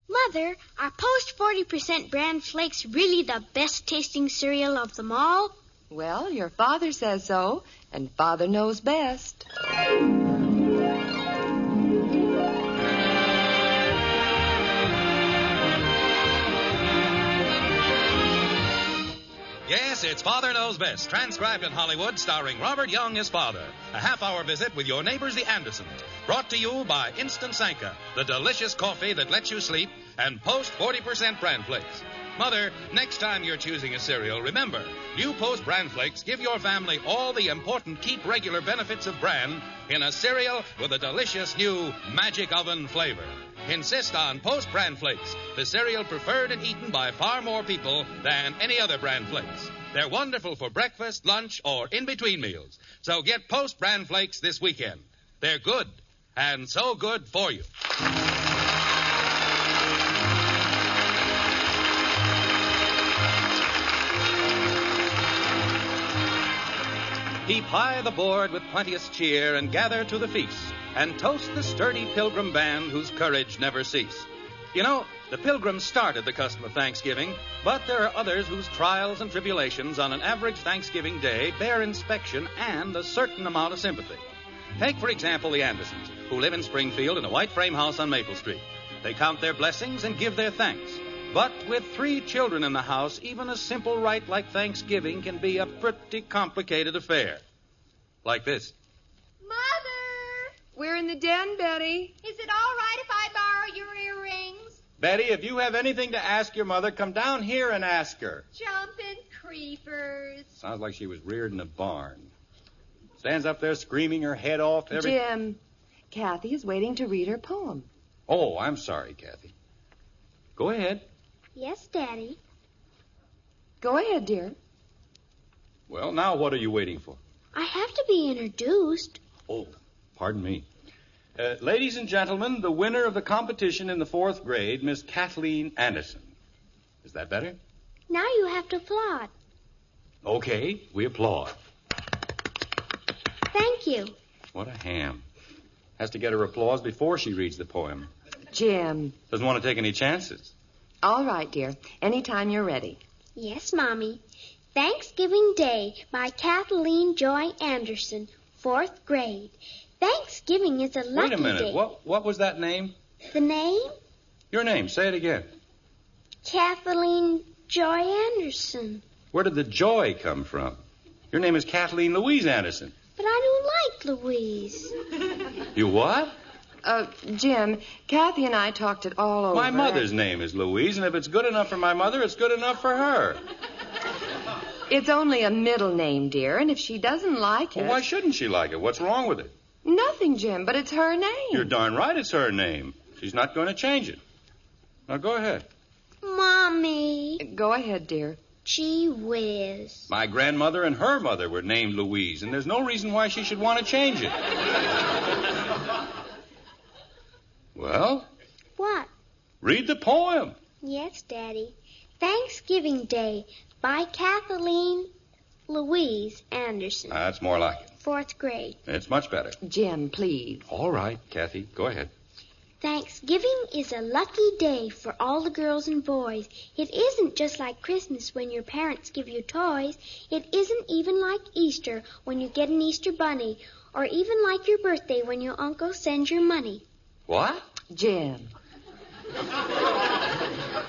Mother, are Post 40% Bran Flakes really the best-tasting cereal of them all? Well, your father says so, and Father knows best. Yes, it's Father Knows Best, transcribed in Hollywood, starring Robert Young as Father. A half-hour visit with your neighbors, the Andersons. Brought to you by Instant Sanka, the delicious coffee that lets you sleep, and Post 40% Bran Flakes. Mother, next time you're choosing a cereal, remember, new Post Bran Flakes give your family all the important keep regular benefits of bran in a cereal with a delicious new Magic Oven flavor. Insist on Post Bran Flakes, the cereal preferred and eaten by far more people than any other Bran Flakes. They're wonderful for breakfast, lunch, or in-between meals. So get Post Bran Flakes this weekend. They're good, and so good for you. Heap high the board with plenteous cheer and gather to the feast and toast the sturdy pilgrim band whose courage never cease. You know, the Pilgrims started the custom of Thanksgiving, but there are others whose trials and tribulations on an average Thanksgiving day bear inspection and a certain amount of sympathy. Take, for example, the Andersons, who live in Springfield in a white frame house on Maple Street. They count their blessings and give their thanks. But with 3 children in the house, even a simple rite like Thanksgiving can be a pretty complicated affair. Like this. Mother! We're in the den, Betty. Is it all right if I borrow your earrings? Betty, if you have anything to ask your mother, come down here and ask her. Jumping creepers. Sounds like she was reared in a barn. Stands up there screaming her head off every... Jim, Kathy is waiting to read her poem. Oh, I'm sorry, Kathy. Go ahead. Yes, Daddy. Go ahead, dear. Well, now what are you waiting for? I have to be introduced. Oh, pardon me. Ladies and gentlemen, the winner of the competition in the 4th grade, Miss Kathleen Anderson. Is that better? Now you have to applaud. Okay, we applaud. Thank you. What a ham. Has to get her applause before she reads the poem. Jim. Doesn't want to take any chances. All right, dear. Anytime you're ready. Yes, Mommy. Thanksgiving Day by Kathleen Joy Anderson, 4th grade. Thanksgiving is a lucky Wait a minute. day. What was that name? The name? Your name. Say it again. Kathleen Joy Anderson. Where did the joy come from? Your name is Kathleen Louise Anderson. But I don't like Louise. You what? Jim, Kathy and I talked it all over. My mother's name is Louise, and if it's good enough for my mother, it's good enough for her. It's only a middle name, dear, and if she doesn't like it... Well, why shouldn't she like it? What's wrong with it? Nothing, Jim, but it's her name. You're darn right it's her name. She's not going to change it. Now, go ahead. Mommy. Go ahead, dear. Gee whiz. My grandmother and her mother were named Louise, and there's no reason why she should want to change it. Well? What? Read the poem. Yes, Daddy. Thanksgiving Day by Kathleen Louise Anderson. That's more like it. 4th grade. It's much better. Jim, please. All right, Kathy, go ahead. Thanksgiving is a lucky day for all the girls and boys. It isn't just like Christmas when your parents give you toys. It isn't even like Easter when you get an Easter bunny, or even like your birthday when your uncle sends your money. What? Jim.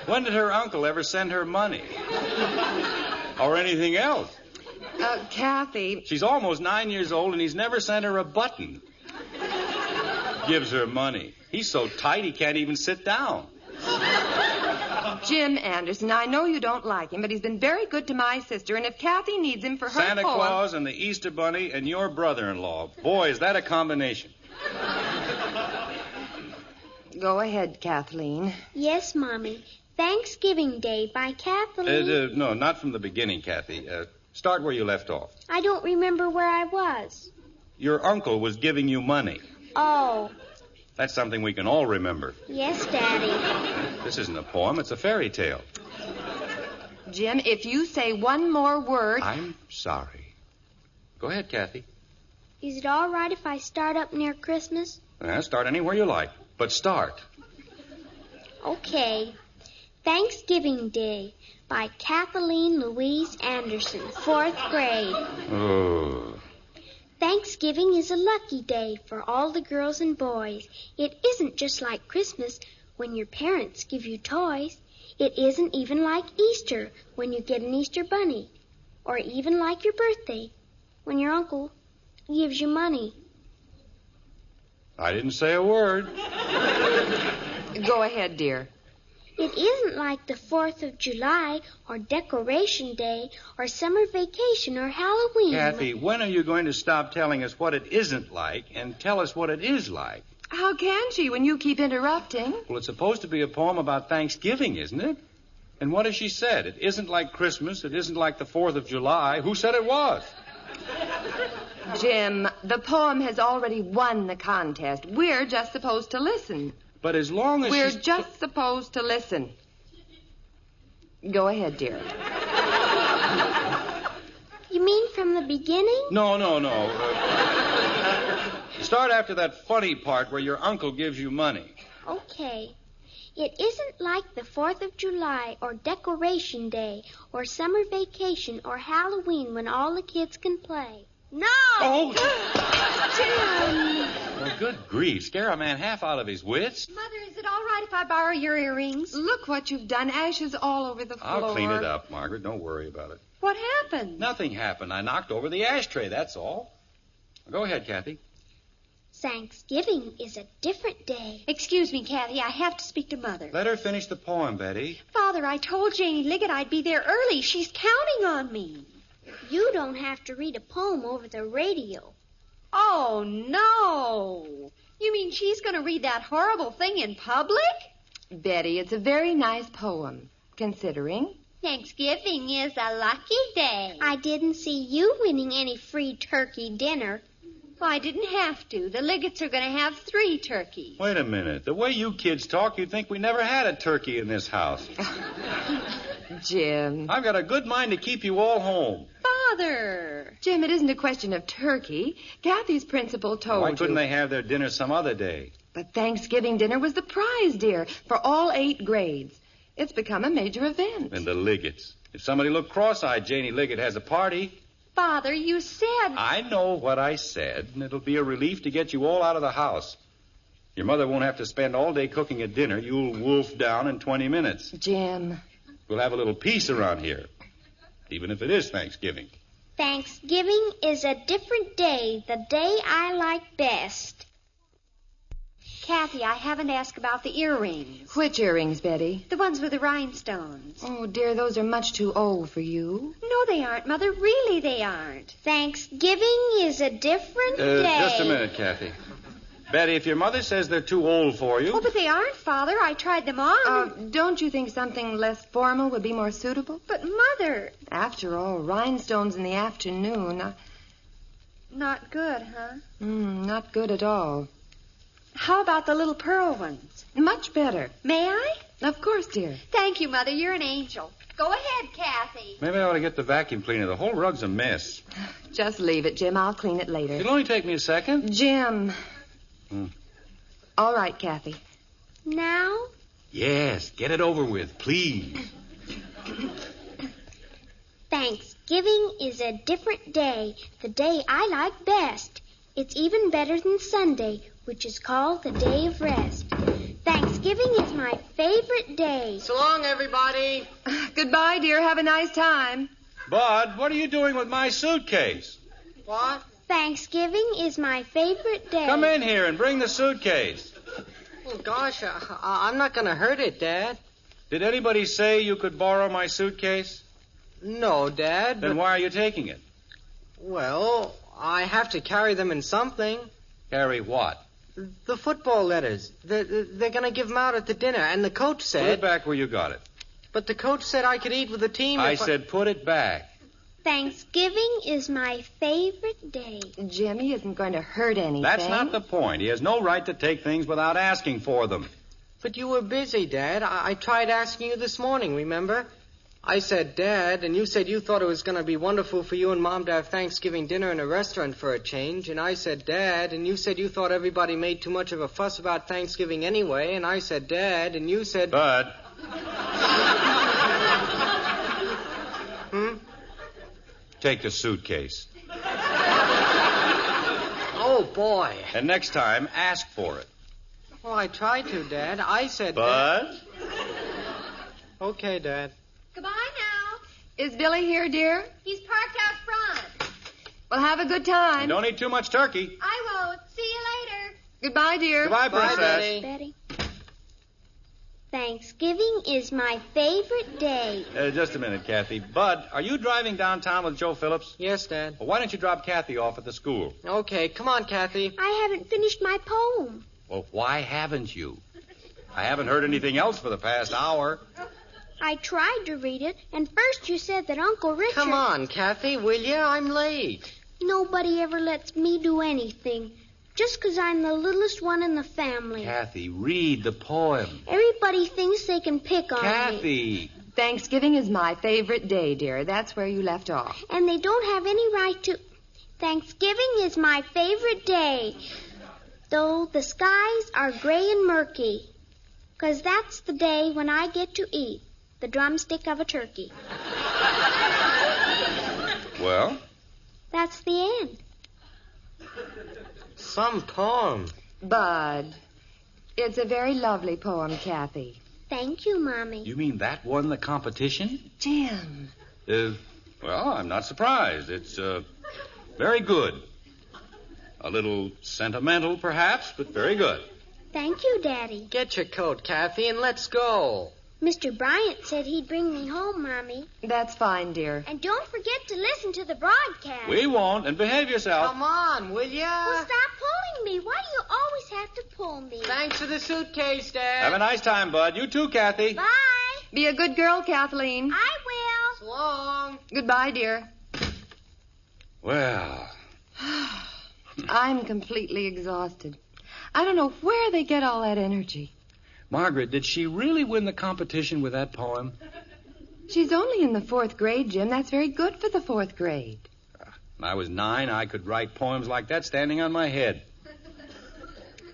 When did her uncle ever send her money? Or anything else? Kathy. She's almost 9 years old, and he's never sent her a button. Gives her money. He's so tight he can't even sit down. Jim Anderson, I know you don't like him, but he's been very good to my sister, and if Kathy needs him for her Santa poem... Claus and the Easter Bunny and your brother-in-law. Boy, is that a combination. Go ahead, Kathleen. Yes, Mommy. Thanksgiving Day by Kathleen... No, not from the beginning, Kathy. Start where you left off. I don't remember where I was. Your uncle was giving you money. Oh. That's something we can all remember. Yes, Daddy. This isn't a poem, it's a fairy tale. Jim, if you say one more word... I'm sorry. Go ahead, Kathy. Is it all right if I start up near Christmas? Start anywhere you like, but start. Okay. Thanksgiving Day by Kathleen Louise Anderson, 4th grade. Oh. Thanksgiving is a lucky day for all the girls and boys. It isn't just like Christmas when your parents give you toys. It isn't even like Easter when you get an Easter bunny. Or even like your birthday when your uncle gives you money. I didn't say a word. Go ahead, dear. It isn't like the 4th of July or Decoration Day or summer vacation or Halloween. Kathy, when are you going to stop telling us what it isn't like and tell us what it is like? How can she when you keep interrupting? Well, it's supposed to be a poem about Thanksgiving, isn't it? And what has she said? It isn't like Christmas. It isn't like the 4th of July. Who said it was? Jim, the poem has already won the contest. We're just supposed to listen. But as long as We're she's... just supposed to listen. Go ahead, dear. You mean from the beginning? No. Start after that funny part where your uncle gives you money. Okay. It isn't like the 4th of July or Decoration Day or summer vacation or Halloween when all the kids can play. No! Oh! Jim! Well, good grief. Scare a man half out of his wits. Mother, is it all right if I borrow your earrings? Look what you've done. Ashes all over the floor. I'll clean it up, Margaret. Don't worry about it. What happened? Nothing happened. I knocked over the ashtray, that's all. Go ahead, Kathy. Thanksgiving is a different day. Excuse me, Kathy. I have to speak to Mother. Let her finish the poem, Betty. Father, I told Janie Liggett I'd be there early. She's counting on me. You don't have to read a poem over the radio. Oh, no. You mean she's going to read that horrible thing in public? Betty, it's a very nice poem, considering. Thanksgiving is a lucky day. I didn't see you winning any free turkey dinner. Well, I didn't have to. The Liggets are going to have 3 turkeys. Wait a minute. The way you kids talk, you'd think we never had a turkey in this house. Jim. I've got a good mind to keep you all home. Father. Jim, it isn't a question of turkey. Kathy's principal told Why you. couldn't they have their dinner some other day? But Thanksgiving dinner was the prize, dear, for all 8 grades. It's become a major event. And the Liggets. If somebody looked cross-eyed, Janie Liggett has a party. Father, you said... I know what I said, and it'll be a relief to get you all out of the house. Your mother won't have to spend all day cooking a dinner. You'll wolf down in 20 minutes. Jim. We'll have a little peace around here, even if it is Thanksgiving. Thanksgiving is a different day, the day I like best. Kathy, I haven't asked about the earrings. Which earrings, Betty? The ones with the rhinestones. Oh, dear, those are much too old for you. No, they aren't, Mother. Really, they aren't. Thanksgiving is a different day. Just a minute, Kathy. Betty, if your mother says they're too old for you... Oh, but they aren't, Father. I tried them on. Don't you think something less formal would be more suitable? But, Mother... After all, rhinestones in the afternoon... Not good, huh? Not good at all. How about the little pearl ones? Much better. May I? Of course, dear. Thank you, Mother. You're an angel. Go ahead, Kathy. Maybe I ought to get the vacuum cleaner. The whole rug's a mess. Just leave it, Jim. I'll clean it later. It'll only take me a second. Jim. All right, Kathy. Now? Yes, get it over with, please. Thanksgiving is a different day, the day I like best. It's even better than Sunday, which is called the day of rest. Thanksgiving is my favorite day. So long, everybody. Goodbye, dear. Have a nice time. Bud, what are you doing with my suitcase? What? Thanksgiving is my favorite day. Come in here and bring the suitcase. Oh, gosh, I'm not going to hurt it, Dad. Did anybody say you could borrow my suitcase? No, Dad. Then why are you taking it? Well, I have to carry them in something. Carry what? The football letters. They're going to give them out at the dinner, and the coach Put said... it back where you got it. But the coach said I could eat with the team I if said put it back. Thanksgiving is my favorite day. Jimmy isn't going to hurt anything. That's not the point. He has no right to take things without asking for them. But you were busy, Dad. I tried asking you this morning, remember? I said, Dad, and you said you thought it was going to be wonderful for you and Mom to have Thanksgiving dinner in a restaurant for a change. And I said, Dad, and you said you thought everybody made too much of a fuss about Thanksgiving anyway. And I said, Dad, and you said... Bud. Take the suitcase. Oh, boy. And next time, ask for it. Well, I tried to, Dad. I said... Bud? Okay, Dad. Goodbye now. Is Billy here, dear? He's parked out front. Well, have a good time. And don't eat too much turkey. I won't. See you later. Goodbye, dear. Goodbye, Bye, Princess. Betty. Betty. Thanksgiving is my favorite day. Just a minute, Kathy. Bud, are you driving downtown with Joe Phillips? Yes, Dad. Well, why don't you drop Kathy off at the school? Okay, come on, Kathy. I haven't finished my poem. Well, why haven't you? I haven't heard anything else for the past hour. I tried to read it, and first you said that Uncle Richard... Come on, Kathy, will you? I'm late. Nobody ever lets me do anything, just 'cause I'm the littlest one in the family. Kathy, read the poem. Everybody thinks they can pick on me. Kathy. Thanksgiving is my favorite day, dear. That's where you left off. And they don't have any right to... Thanksgiving is my favorite day, though the skies are gray and murky, 'cause that's the day when I get to eat the drumstick of a turkey. Well? That's the end. Some poem. Bud, it's a very lovely poem, Kathy. Thank you, Mommy. You mean that won the competition? Jim. Well, I'm not surprised. It's, very good. A little sentimental, perhaps, but very good. Thank you, Daddy. Get your coat, Kathy, and let's go. Mr. Bryant said he'd bring me home, Mommy. That's fine, dear. And don't forget to listen to the broadcast. We won't, and behave yourself. Come on, will ya? Well, stop pulling me. Why do you always have to pull me? Thanks for the suitcase, Dad. Have a nice time, Bud. You too, Kathy. Bye. Be a good girl, Kathleen. I will. So long. Goodbye, dear. Well, I'm completely exhausted. I don't know where they get all that energy. Margaret, did she really win the competition with that poem? She's only in the 4th grade, Jim. That's very good for the 4th grade. When I was 9, I could write poems like that standing on my head.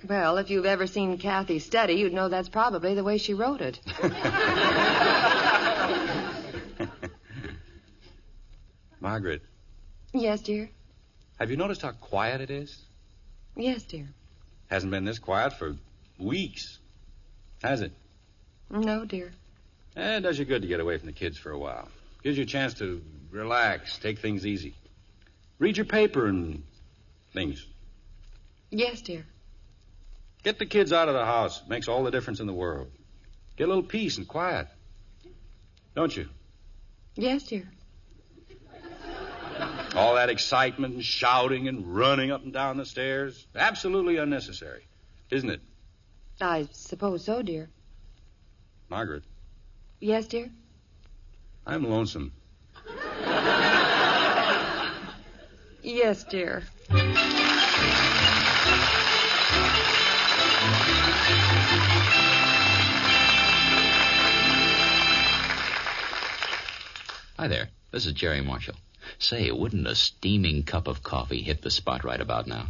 Well, if you've ever seen Kathy study, you'd know that's probably the way she wrote it. Margaret, Yes, dear. have you noticed how quiet it is? Yes, dear. Hasn't been this quiet for weeks, has it? No, dear. It does you good to get away from the kids for a while. Gives you a chance to relax, take things easy. Read your paper and things. Yes, dear. Get the kids out of the house. It makes all the difference in the world. Get a little peace and quiet. Don't you? Yes, dear. All that excitement and shouting and running up and down the stairs. Absolutely unnecessary, isn't it? I suppose so, dear. Margaret, Yes, dear? I'm lonesome. Yes, dear. Hi there. This is Jerry Marshall. Say, wouldn't a steaming cup of coffee hit the spot right about now?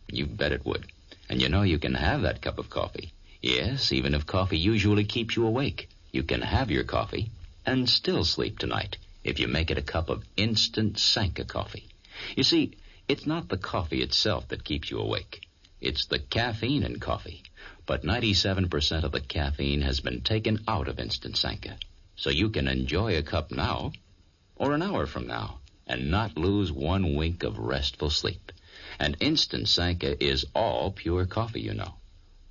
You bet it would. And you know you can have that cup of coffee. Yes, even if coffee usually keeps you awake. You can have your coffee and still sleep tonight if you make it a cup of instant Sanka coffee. You see, it's not the coffee itself that keeps you awake. It's the caffeine in coffee. But 97% of the caffeine has been taken out of instant Sanka. So you can enjoy a cup now or an hour from now and not lose one wink of restful sleep. And instant Sanka is all pure coffee, you know.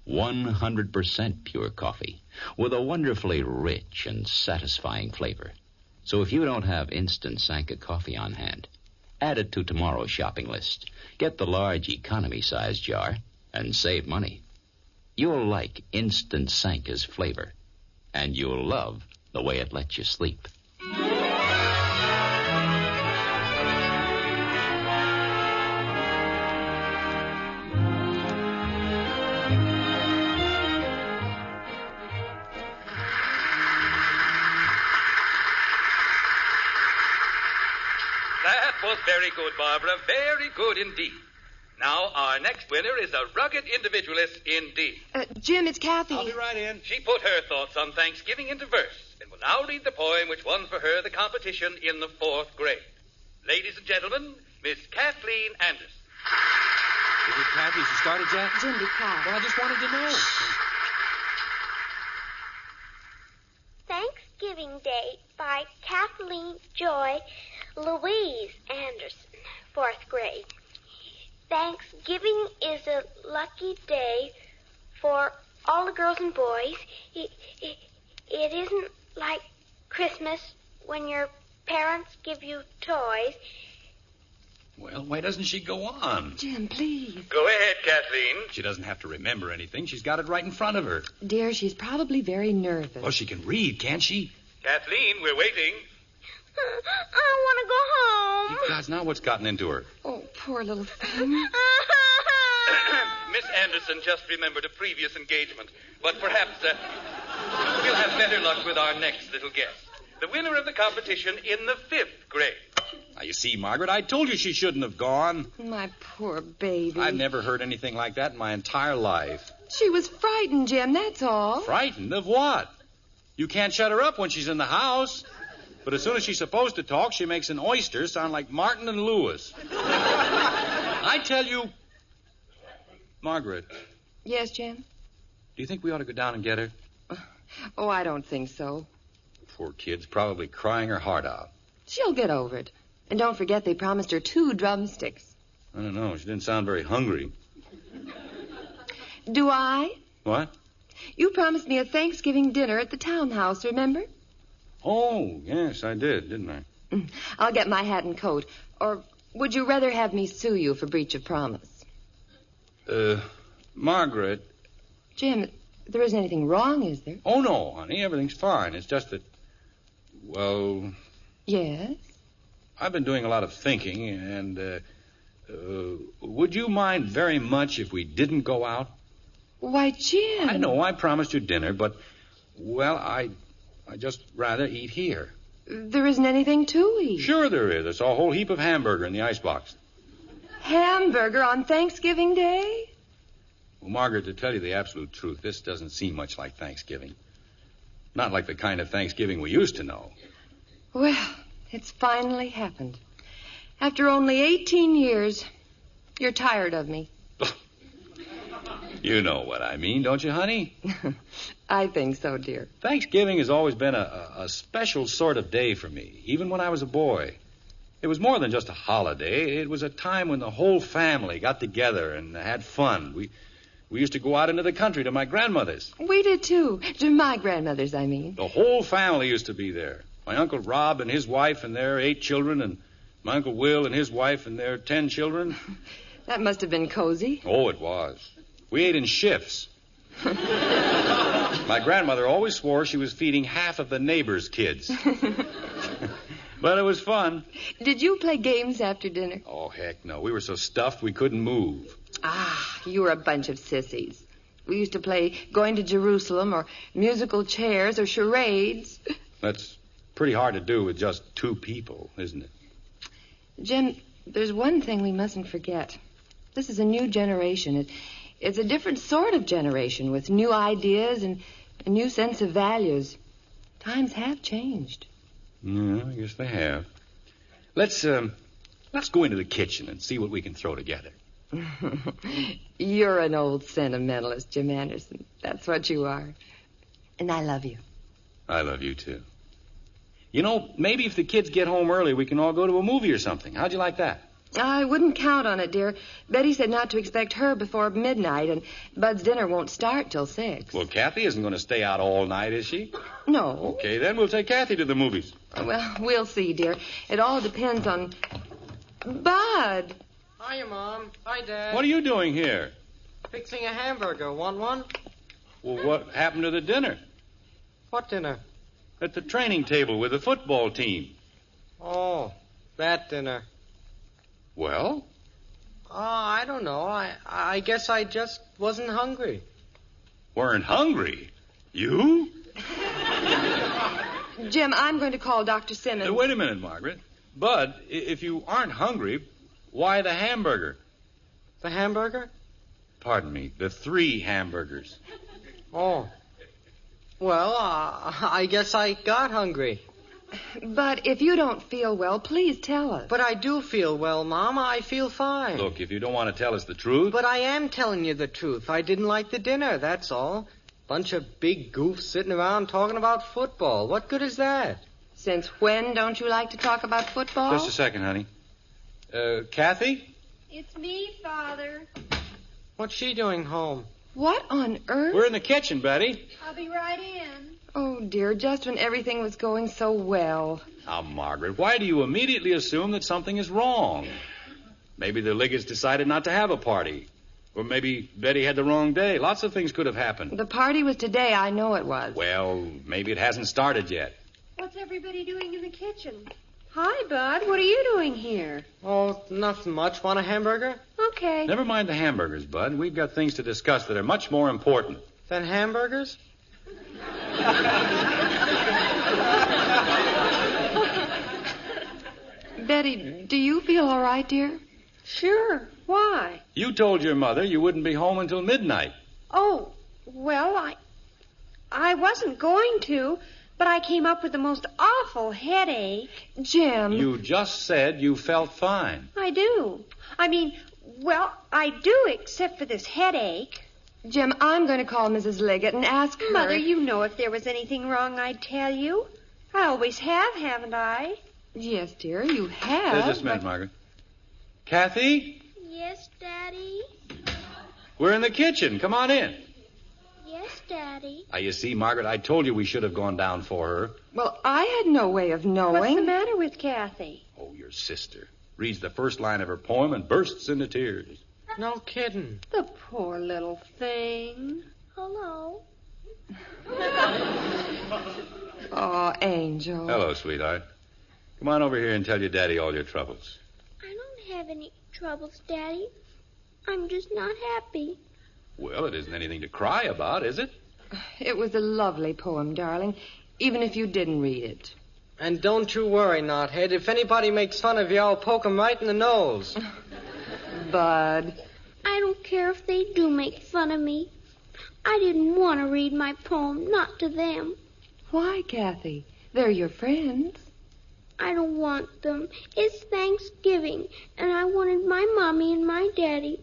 100% pure coffee with a wonderfully rich and satisfying flavor. So if you don't have instant Sanka coffee on hand, add it to tomorrow's shopping list. Get the large economy-sized jar and save money. You'll like instant Sanka's flavor, and you'll love the way it lets you sleep. That was very good, Barbara. Very good indeed. Now, our next winner is a rugged individualist indeed. Jim, it's Kathy. I'll be right in. She put her thoughts on Thanksgiving into verse and will now read the poem which won for her the competition in the 4th grade. Ladies and gentlemen, Miss Kathleen Anderson. Is it Kathy? She started yet? Jim, be quiet. Well, I just wanted to know. Thanksgiving Day by Kathleen Joy Louise Anderson, 4th grade. Thanksgiving is a lucky day for all the girls and boys. It isn't like Christmas when your parents give you toys. Well, why doesn't she go on? Jim, please. Go ahead, Kathleen. She doesn't have to remember anything. She's got it right in front of her. Dear, she's probably very nervous. Well, she can read, can't she? Kathleen, we're waiting. I want to go home. You guys, now what's gotten into her? Oh, poor little thing. Miss Anderson just remembered a previous engagement, but perhaps we'll have better luck with our next little guest. The winner of the competition in the 5th grade. Now, you see, Margaret, I told you she shouldn't have gone. My poor baby. I've never heard anything like that in my entire life. She was frightened, Jim, that's all. Frightened of what? You can't shut her up when she's in the house. But as soon as she's supposed to talk, she makes an oyster sound like Martin and Lewis. I tell you, Margaret. Yes, Jim? Do you think we ought to go down and get her? Oh, I don't think so. Poor kid's probably crying her heart out. She'll get over it. And don't forget they promised her 2 drumsticks. I don't know. She didn't sound very hungry. Do I? What? You promised me a Thanksgiving dinner at the townhouse, remember? Oh, yes, I did, didn't I? I'll get my hat and coat. Or would you rather have me sue you for breach of promise? Margaret. Jim, there isn't anything wrong, is there? Oh, no, honey. Everything's fine. It's just that, well... Yes? I've been doing a lot of thinking, and, would you mind very much if we didn't go out? Why, Jim... I know I promised you dinner, but, well, I just rather eat here. There isn't anything to eat. Sure there is. There's a whole heap of hamburger in the icebox. Hamburger on Thanksgiving Day? Well, Margaret, to tell you the absolute truth, this doesn't seem much like Thanksgiving. Not like the kind of Thanksgiving we used to know. Well, it's finally happened. After only 18 years, you're tired of me. You know what I mean, don't you, honey? I think so, dear. Thanksgiving has always been a special sort of day for me, even when I was a boy. It was more than just a holiday. It was a time when the whole family got together and had fun. We used to go out into the country to my grandmother's. We did, too. To my grandmother's, I mean. The whole family used to be there. My Uncle Rob and his wife and their 8 children, and my Uncle Will and his wife and their 10 children. That must have been cozy. Oh, it was. We ate in shifts. My grandmother always swore she was feeding half of the neighbors' kids. But it was fun. Did you play games after dinner? Oh, heck no. We were so stuffed we couldn't move. Ah, you were a bunch of sissies. We used to play Going to Jerusalem or musical chairs or charades. That's pretty hard to do with just 2 people, isn't it? Jim, there's one thing we mustn't forget. This is a new generation. It's a different sort of generation with new ideas and a new sense of values. Times have changed. Yeah, I guess they have. Let's go into the kitchen and see what we can throw together. You're an old sentimentalist, Jim Anderson. That's what you are. And I love you. I love you, too. You know, maybe if the kids get home early, we can all go to a movie or something. How'd you like that? I wouldn't count on it, dear. Betty said not to expect her before midnight, and Bud's dinner won't start till 6. Well, Kathy isn't going to stay out all night, is she? No. Okay, then we'll take Kathy to the movies. Well, we'll see, dear. It all depends on... Bud! Hiya, Mom. Hi, Dad. What are you doing here? Fixing a hamburger. Want one? Well, what happened to the dinner? What dinner? At the training table with the football team. Oh, that dinner. Well? I don't know. I guess I just wasn't hungry. Weren't hungry? You? Jim, I'm going to call Dr. Simmons. Wait a minute, Margaret. Bud, if you aren't hungry, why the hamburger? The hamburger? Pardon me, the 3 hamburgers. Oh. Well, I guess I got hungry. But if you don't feel well, please tell us. But I do feel well, Mom. I feel fine. Look, if you don't want to tell us the truth... But I am telling you the truth. I didn't like the dinner, that's all. Bunch of big goofs sitting around talking about football. What good is that? Since when don't you like to talk about football? Just a second, honey. Kathy? It's me, Father. What's she doing home? What on earth? We're in the kitchen, Betty. I'll be right in. Oh, dear, just when everything was going so well. Now, Margaret, why do you immediately assume that something is wrong? Maybe the Liggetts decided not to have a party. Or maybe Betty had the wrong day. Lots of things could have happened. The party was today, I know it was. Well, maybe it hasn't started yet. What's everybody doing in the kitchen? Hi, Bud. What are you doing here? Oh, nothing much. Want a hamburger? Okay. Never mind the hamburgers, Bud. We've got things to discuss that are much more important. Then hamburgers? Betty, do you feel all right, dear? Sure. Why? You told your mother you wouldn't be home until midnight. Oh, well, I wasn't going to, but I came up with the most awful headache. Jim. You just said you felt fine. I do. I mean, well, I do, except for this headache. Jim, I'm going to call Mrs. Liggett and ask her... Mother, you know if there was anything wrong, I'd tell you. I always have, haven't I? Yes, dear, you have. Just a minute, Margaret. Kathy? Yes, Daddy? We're in the kitchen. Come on in. Yes, Daddy. Now, you see, Margaret, I told you we should have gone down for her. Well, I had no way of knowing. What's the matter with Kathy? Oh, your sister. Reads the first line of her poem and bursts into tears. No kidding. The poor little thing. Hello. Oh, Angel. Hello, sweetheart. Come on over here and tell your daddy all your troubles. I don't have any troubles, Daddy. I'm just not happy. Well, it isn't anything to cry about, is it? It was a lovely poem, darling, even if you didn't read it. And don't you worry, Knothead. If anybody makes fun of you, I'll poke 'em right in the nose. Bud. I don't care if they do make fun of me. I didn't want to read my poem, not to them. Why, Kathy? They're your friends. I don't want them. It's Thanksgiving, and I wanted my mommy and my daddy,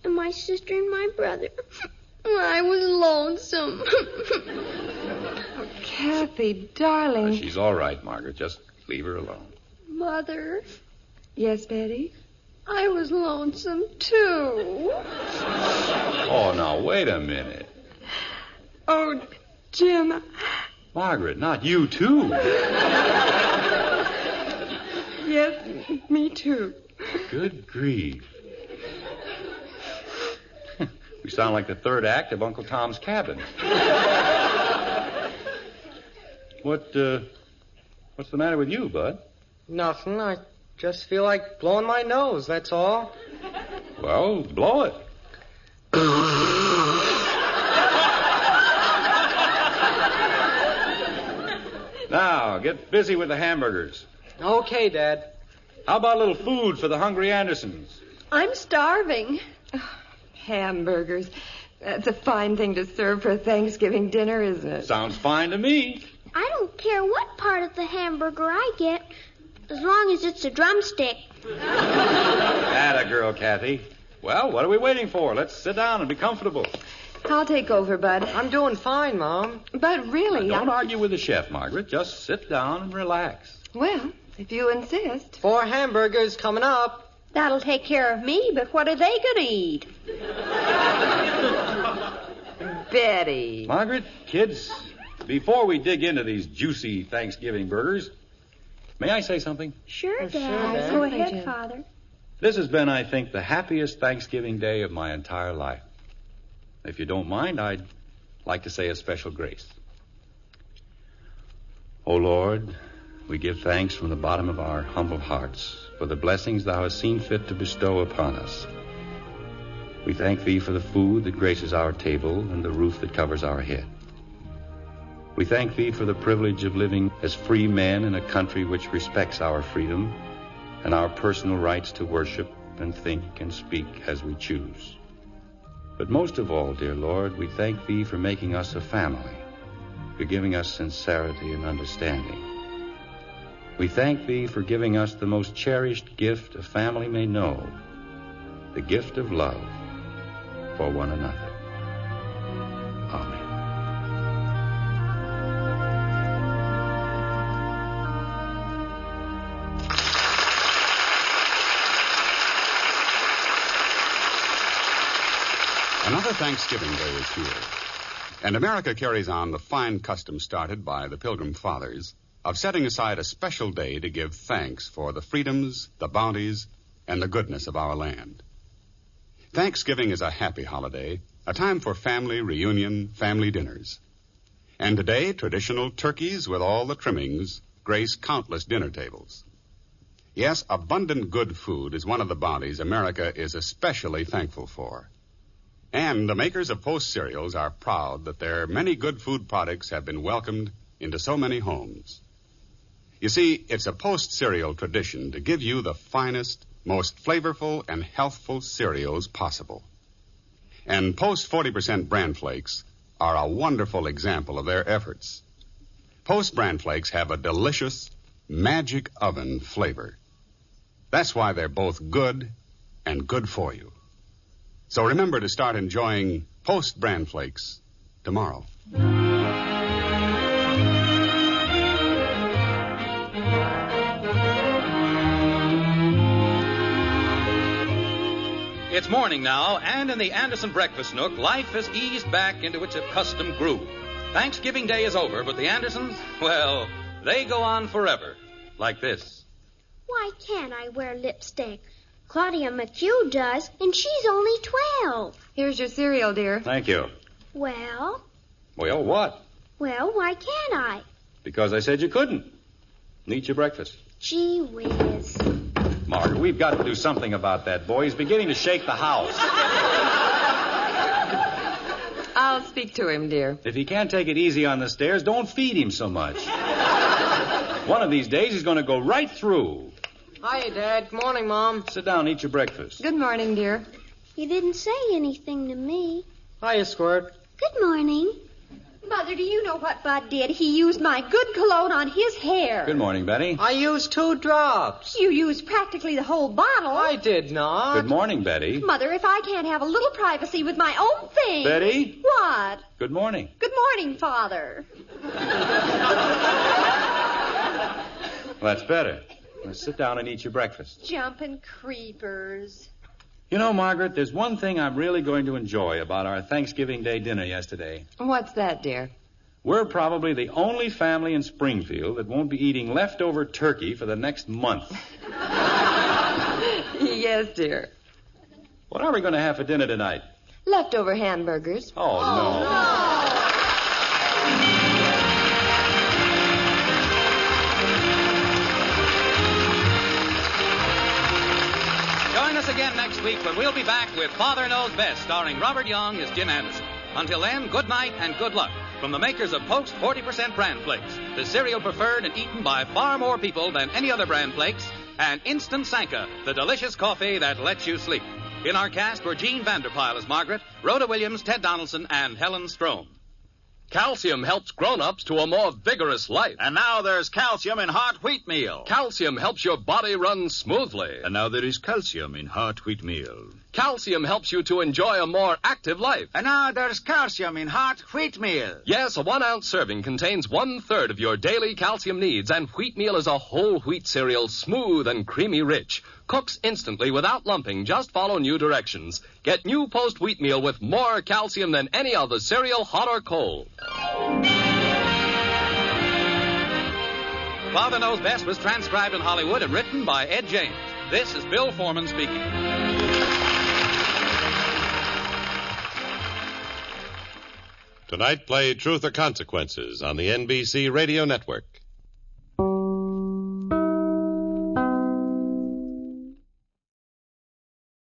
and my sister and my brother. I was lonesome. Kathy, darling. She's all right, Margaret. Just leave her alone. Mother, Yes, Betty? I was lonesome, too. Oh, now, wait a minute. Oh, Jim. Margaret, not you, too. Yes, me too. Good grief. We sound like the third act of Uncle Tom's Cabin. What's the matter with you, Bud? Nothing. I just feel like blowing my nose, that's all. Well, blow it. Now, get busy with the hamburgers. Okay, Dad. How about a little food for the hungry Andersons? I'm starving. Hamburgers. That's a fine thing to serve for a Thanksgiving dinner, isn't it? Sounds fine to me. I don't care what part of the hamburger I get, as long as it's a drumstick. Atta girl, Kathy. Well, what are we waiting for? Let's sit down and be comfortable. I'll take over, Bud. I'm doing fine, Mom. But really, Now, don't argue with the chef, Margaret. Just sit down and relax. Well, if you insist. 4 hamburgers coming up. That'll take care of me, but what are they going to eat? Betty. Margaret, kids, before we dig into these juicy Thanksgiving burgers, may I say something? Sure, Dad. Dad. Go Certainly, ahead, Jim. Father. This has been, I think, the happiest Thanksgiving day of my entire life. If you don't mind, I'd like to say a special grace. O Lord, we give thanks from the bottom of our humble hearts for the blessings thou hast seen fit to bestow upon us. We thank thee for the food that graces our table and the roof that covers our head. We thank thee for the privilege of living as free men in a country which respects our freedom and our personal rights to worship and think and speak as we choose. But most of all, dear Lord, we thank thee for making us a family, for giving us sincerity and understanding. We thank thee for giving us the most cherished gift a family may know, the gift of love for one another. Amen. Another Thanksgiving Day is here, and America carries on the fine custom started by the Pilgrim Fathers of setting aside a special day to give thanks for the freedoms, the bounties, and the goodness of our land. Thanksgiving is a happy holiday, a time for family reunion, family dinners. And today, traditional turkeys with all the trimmings grace countless dinner tables. Yes, abundant good food is one of the bounties America is especially thankful for. And the makers of Post cereals are proud that their many good food products have been welcomed into so many homes. You see, it's a Post cereal tradition to give you the finest, most flavorful and healthful cereals possible. And Post 40% bran flakes are a wonderful example of their efforts. Post bran flakes have a delicious, magic oven flavor. That's why they're both good and good for you. So remember to start enjoying Post bran flakes tomorrow. It's morning now, and in the Anderson breakfast nook, life has eased back into its accustomed groove. Thanksgiving Day is over, but the Andersons, well, they go on forever, like this. Why can't I wear lipstick? Claudia McHugh does, and she's only 12. Here's your cereal, dear. Thank you. Well, Well, what? why can't I? Because I said you couldn't. Eat your breakfast. Gee whiz. Margaret, we've got to do something about that boy. He's beginning to shake the house. I'll speak to him, dear. If he can't take it easy on the stairs, don't feed him so much. One of these days, he's going to go right through. Hiya, Dad. Good morning, Mom. Sit down and eat your breakfast. Good morning, dear. You didn't say anything to me. Hiya, Squirt. Good morning. Mother, do you know what Bud did? He used my good cologne on his hair. Good morning, Betty. I used 2 drops. You used practically the whole bottle. I did not. Good morning, Betty. Mother, if I can't have a little privacy with my own thing. Betty? What? Good morning. Good morning, Father. Well, that's better. Now sit down and eat your breakfast. Jumping creepers. You know, Margaret, there's one thing I'm really going to enjoy about our Thanksgiving Day dinner yesterday. What's that, dear? We're probably the only family in Springfield that won't be eating leftover turkey for the next month. Yes, dear. What are we going to have for dinner tonight? Leftover hamburgers. Oh, no. Join us again next week when we'll be back with Father Knows Best, starring Robert Young as Jim Anderson. Until then, good night and good luck from the makers of Post 40% Bran Flakes, the cereal preferred and eaten by far more people than any other bran flakes, and Instant Sanka, the delicious coffee that lets you sleep. In our cast were Gene Vanderpyle as Margaret, Rhoda Williams, Ted Donaldson, and Helen Strome. Calcium helps grown-ups to a more vigorous life. And now there's calcium in Heart Wheat Meal. Calcium helps your body run smoothly. And now there is calcium in Heart Wheat Meal. Calcium helps you to enjoy a more active life. And now there's calcium in Heart Wheat Meal. Yes, a 1-ounce serving contains 1/3 of your daily calcium needs, and wheat meal is a whole wheat cereal, smooth and creamy rich. Cooks instantly without lumping. Just follow new directions. Get new Post wheat meal with more calcium than any other cereal, hot or cold. Father Knows Best was transcribed in Hollywood and written by Ed James. This is Bill Foreman speaking. Tonight played Truth or Consequences on the NBC Radio Network.